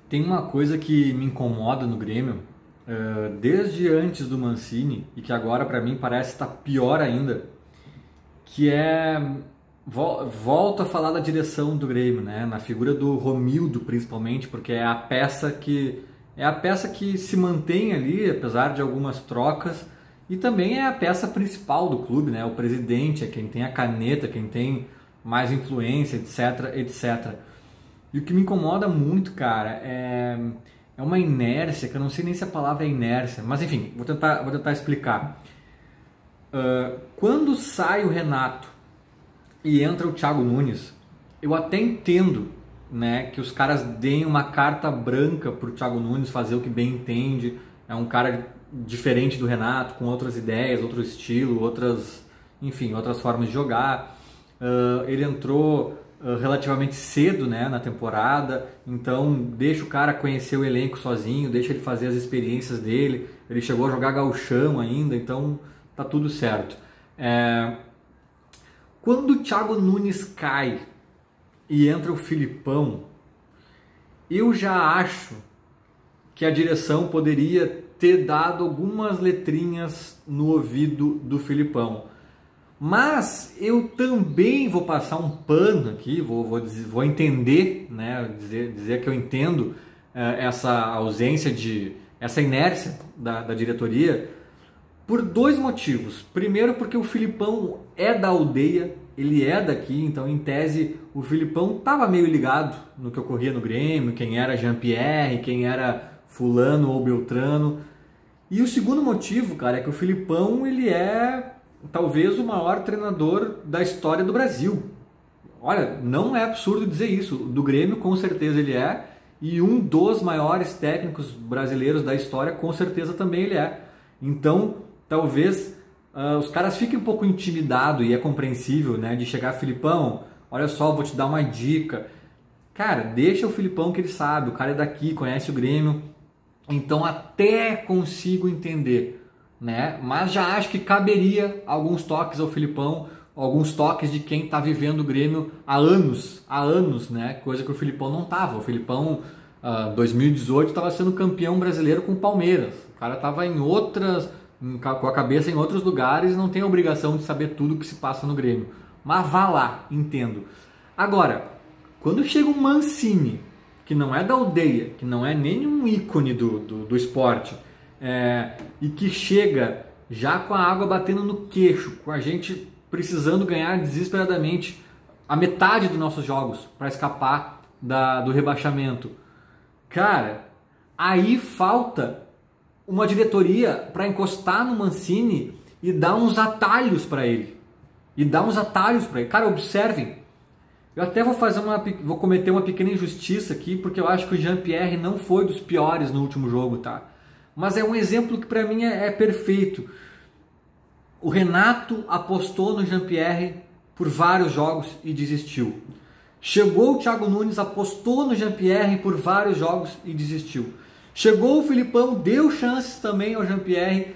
Tem uma coisa que me incomoda no Grêmio, desde antes do Mancini, e que agora para mim parece estar pior ainda, que é, volto a falar da direção do Grêmio, né? Na figura do Romildo principalmente, porque é a peça que se mantém ali, apesar de algumas trocas, e também é a peça principal do clube, né? O presidente é quem tem a caneta, quem tem mais influência, etc, etc. E o que me incomoda muito, cara, é uma inércia, que eu não sei nem se a palavra é inércia, mas enfim, vou tentar explicar. Quando sai o Renato e entra o Thiago Nunes, eu até entendo, né, que os caras deem uma carta branca pro Thiago Nunes fazer o que bem entende. É um cara diferente do Renato, com outras ideias, outro estilo, outras formas de jogar. Ele entrou relativamente cedo, né, na temporada, então deixa o cara conhecer o elenco sozinho, deixa ele fazer as experiências dele. Ele chegou a jogar gauchão ainda, então tá tudo certo. Quando o Thiago Nunes cai e entra o Filipão, eu já acho que a direção poderia ter dado algumas letrinhas no ouvido do Filipão. Mas eu também vou passar um pano aqui, vou entender, né, dizer que eu entendo essa ausência essa inércia da diretoria, por dois motivos. Primeiro, porque o Filipão é da aldeia, ele é daqui, então em tese o Filipão estava meio ligado no que ocorria no Grêmio, quem era Jean-Pierre, quem era fulano ou Beltrano. E o segundo motivo, cara, é que o Filipão, ele é talvez o maior treinador da história do Brasil. Olha, não é absurdo dizer isso. Do Grêmio, com certeza ele é. E um dos maiores técnicos brasileiros da história, com certeza também ele é. Então, talvez os caras fiquem um pouco intimidados, e é compreensível, né? De chegar, Filipão, olha só, vou te dar uma dica. Cara, deixa o Filipão que ele sabe. O cara é daqui, conhece o Grêmio. Então, até consigo entender, né? Mas já acho que caberia alguns toques ao Filipão, alguns toques de quem está vivendo o Grêmio há anos, né? Coisa que o Filipão não estava. O Filipão, 2018, estava sendo campeão brasileiro com o Palmeiras. O cara estava com a cabeça em outros lugares e não tem a obrigação de saber tudo o que se passa no Grêmio. Mas vá lá, entendo. Agora, quando chega um Mancini, que não é da aldeia, que não é nenhum ícone do esporte, e que chega já com a água batendo no queixo, com a gente precisando ganhar desesperadamente a metade dos nossos jogos para escapar do rebaixamento. Cara, aí falta uma diretoria para encostar no Mancini e dar uns atalhos para ele. Cara, observem. Eu até vou cometer uma pequena injustiça aqui, porque eu acho que o Jean-Pierre não foi dos piores no último jogo, tá? Mas é um exemplo que para mim é perfeito. O Renato apostou no Jean-Pierre por vários jogos e desistiu. Chegou o Thiago Nunes, apostou no Jean-Pierre por vários jogos e desistiu. Chegou o Filipão, deu chances também ao Jean-Pierre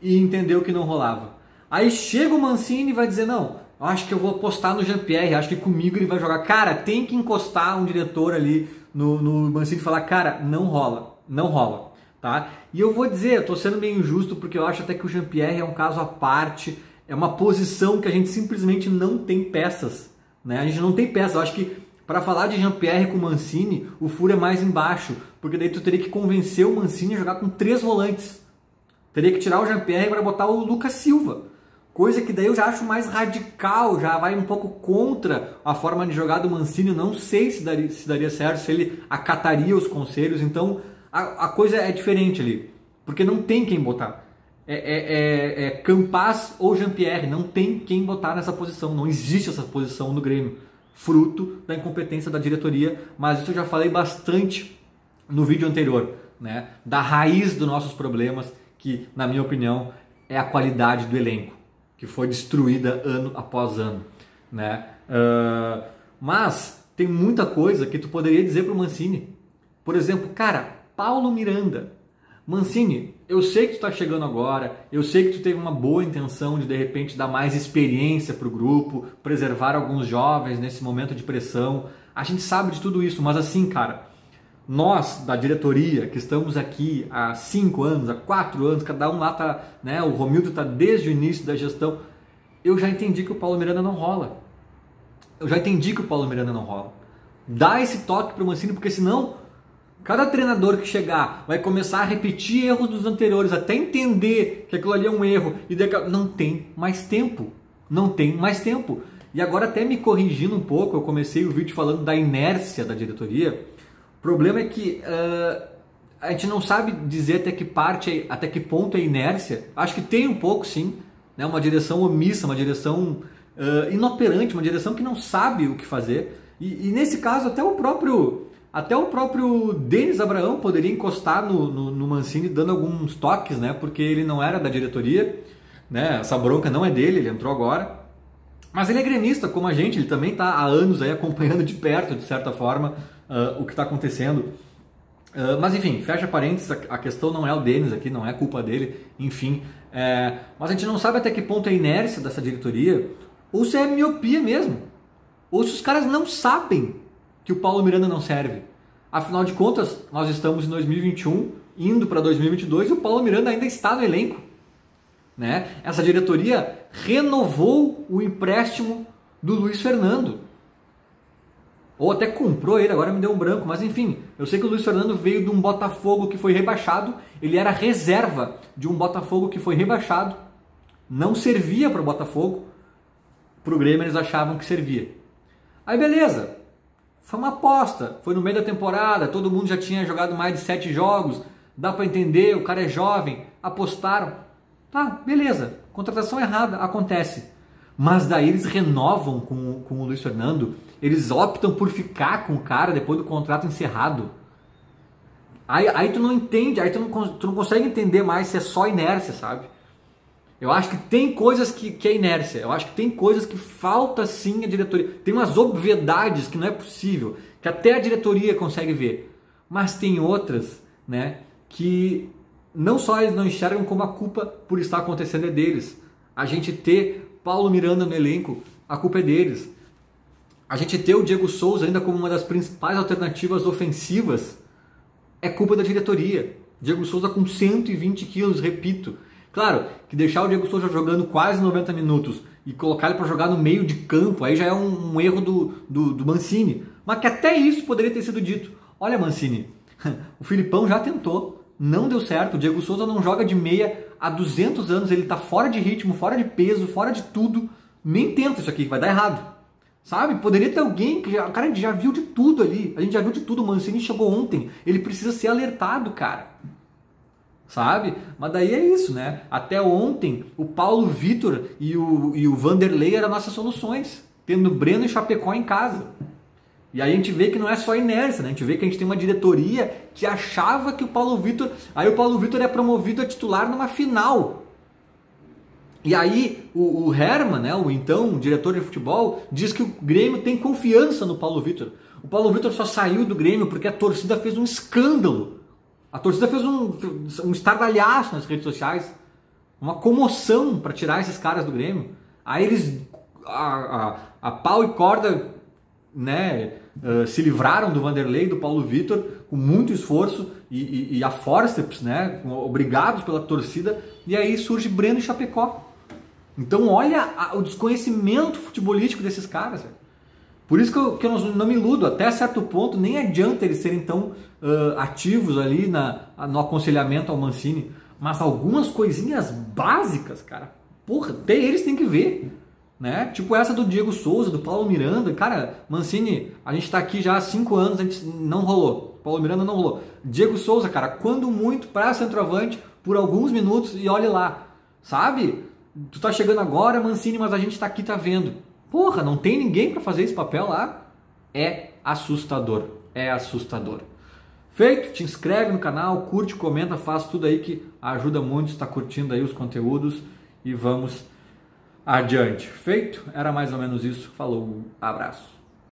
e entendeu que não rolava. Aí chega o Mancini e vai dizer, não, acho que eu vou apostar no Jean-Pierre, acho que comigo ele vai jogar. Cara, tem que encostar um diretor ali no Mancini e falar, cara, não rola, tá? E eu vou dizer, eu tô sendo meio injusto, porque eu acho até que o Jean-Pierre é um caso à parte, é uma posição que a gente simplesmente não tem peças, né? A gente não tem peças. Eu acho que para falar de Jean-Pierre com o Mancini, o furo é mais embaixo, porque daí tu teria que convencer o Mancini a jogar com 3 volantes. Teria que tirar o Jean-Pierre para botar o Lucas Silva. Coisa que daí eu já acho mais radical, já vai um pouco contra a forma de jogar do Mancini. Eu não sei se daria certo, se ele acataria os conselhos. Então a coisa é diferente ali, porque não tem quem botar. É Campaz ou Jean-Pierre, não tem quem botar nessa posição. Não existe essa posição no Grêmio, fruto da incompetência da diretoria. Mas isso eu já falei bastante no vídeo anterior, né? Da raiz dos nossos problemas, que na minha opinião é a qualidade do elenco, que foi destruída ano após ano, né? Mas tem muita coisa que tu poderia dizer pro Mancini. Por exemplo, cara, Paulo Miranda. Mancini, eu sei que tu tá chegando agora, eu sei que tu teve uma boa intenção de repente dar mais experiência pro grupo, preservar alguns jovens nesse momento de pressão. A gente sabe de tudo isso, mas assim, cara, nós da diretoria, que estamos aqui há 5 anos, há 4 anos, cada um lá tá, né, o Romildo tá desde o início da gestão, eu já entendi que o Paulo Miranda não rola. Dá esse toque pro Mancini, porque senão cada treinador que chegar vai começar a repetir erros dos anteriores, até entender que aquilo ali é um erro, e não tem mais tempo. E agora, até me corrigindo um pouco, eu comecei o vídeo falando da inércia da diretoria. O problema é que a gente não sabe dizer até que ponto é inércia. Acho que tem um pouco, sim, né? Uma direção omissa, uma direção inoperante, uma direção que não sabe o que fazer. E nesse caso, até o próprio Denis Abraão poderia encostar no Mancini, dando alguns toques, né? Porque ele não era da diretoria, né? Essa bronca não é dele, ele entrou agora. Mas ele é gremista, como a gente, ele também está há anos aí acompanhando de perto, de certa forma, o que está acontecendo. Mas enfim, fecha parênteses, a questão não é o Denis aqui, não é culpa dele, enfim. Mas a gente não sabe até que ponto é a inércia dessa diretoria, ou se é miopia mesmo, ou se os caras não sabem que o Paulo Miranda não serve. Afinal de contas, nós estamos em 2021, indo para 2022, e o Paulo Miranda ainda está no elenco, né? Essa diretoria renovou o empréstimo do Luiz Fernando. Ou até comprou ele, agora me deu um branco, mas enfim, eu sei que o Luiz Fernando veio de um Botafogo que foi rebaixado, ele era reserva de um Botafogo que foi rebaixado, não servia para o Botafogo, para o Grêmio eles achavam que servia. Aí beleza, foi uma aposta, foi no meio da temporada, todo mundo já tinha jogado mais de 7 jogos, dá para entender, o cara é jovem, apostaram, tá, beleza, contratação errada, acontece. Mas daí eles renovam com o Luiz Fernando, eles optam por ficar com o cara depois do contrato encerrado. Aí tu não entende, aí tu não consegue entender mais se é só inércia, sabe? Eu acho que tem coisas que é inércia, eu acho que tem coisas que falta sim a diretoria. Tem umas obviedades que não é possível, que até a diretoria consegue ver. Mas tem outras, né, que não só eles não enxergam, como a culpa por estar acontecendo é deles. A gente ter Paulo Miranda no elenco, a culpa é deles. A gente ter o Diego Souza ainda como uma das principais alternativas ofensivas é culpa da diretoria. Diego Souza com 120 quilos, repito. Claro, que deixar o Diego Souza jogando quase 90 minutos e colocar ele para jogar no meio de campo, aí já é um erro do Mancini. Mas que até isso poderia ter sido dito. Olha, Mancini, o Filipão já tentou, não deu certo. O Diego Souza não joga de meia há 200 anos, ele está fora de ritmo, fora de peso, fora de tudo. Nem tenta isso aqui, vai dar errado. Sabe? Poderia ter alguém que o cara já viu de tudo ali. A gente já viu de tudo. O Mancini chegou ontem. Ele precisa ser alertado, cara. Sabe? Mas daí é isso, né? Até ontem, o Paulo Vitor e o Vanderlei eram nossas soluções. Tendo Breno e Chapecó em casa. E aí a gente vê que não é só inércia, né? A gente vê que a gente tem uma diretoria que achava que o Paulo Vitor... Aí o Paulo Vitor é promovido a titular numa final. E aí o Herman, né, o então diretor de futebol, diz que o Grêmio tem confiança no Paulo Vitor. O Paulo Vitor só saiu do Grêmio porque a torcida fez um escândalo. A torcida fez um estardalhaço nas redes sociais. Uma comoção para tirar esses caras do Grêmio. Aí eles, a pau e corda, né, se livraram do Vanderlei e do Paulo Vitor com muito esforço e a forceps, né, obrigados pela torcida. E aí surge Breno e Chapecó. Então olha o desconhecimento futebolístico desses caras. Véio. Por isso que eu não me iludo, até certo ponto nem adianta eles serem tão ativos ali no aconselhamento ao Mancini. Mas algumas coisinhas básicas, cara, porra, até eles têm que ver. Né? Tipo essa do Diego Souza, do Paulo Miranda. Cara, Mancini, a gente tá aqui já há 5 anos, a gente não rolou. Paulo Miranda não rolou. Diego Souza, cara, quando muito para centroavante por alguns minutos e olhe lá. Sabe? Tu tá chegando agora, Mancini, mas a gente tá aqui, tá vendo. Porra, não tem ninguém para fazer esse papel lá? É assustador. É assustador. Feito? Te inscreve no canal, curte, comenta, faz tudo aí que ajuda muito. Está curtindo aí os conteúdos e vamos adiante. Feito? Era mais ou menos isso. Falou, abraço.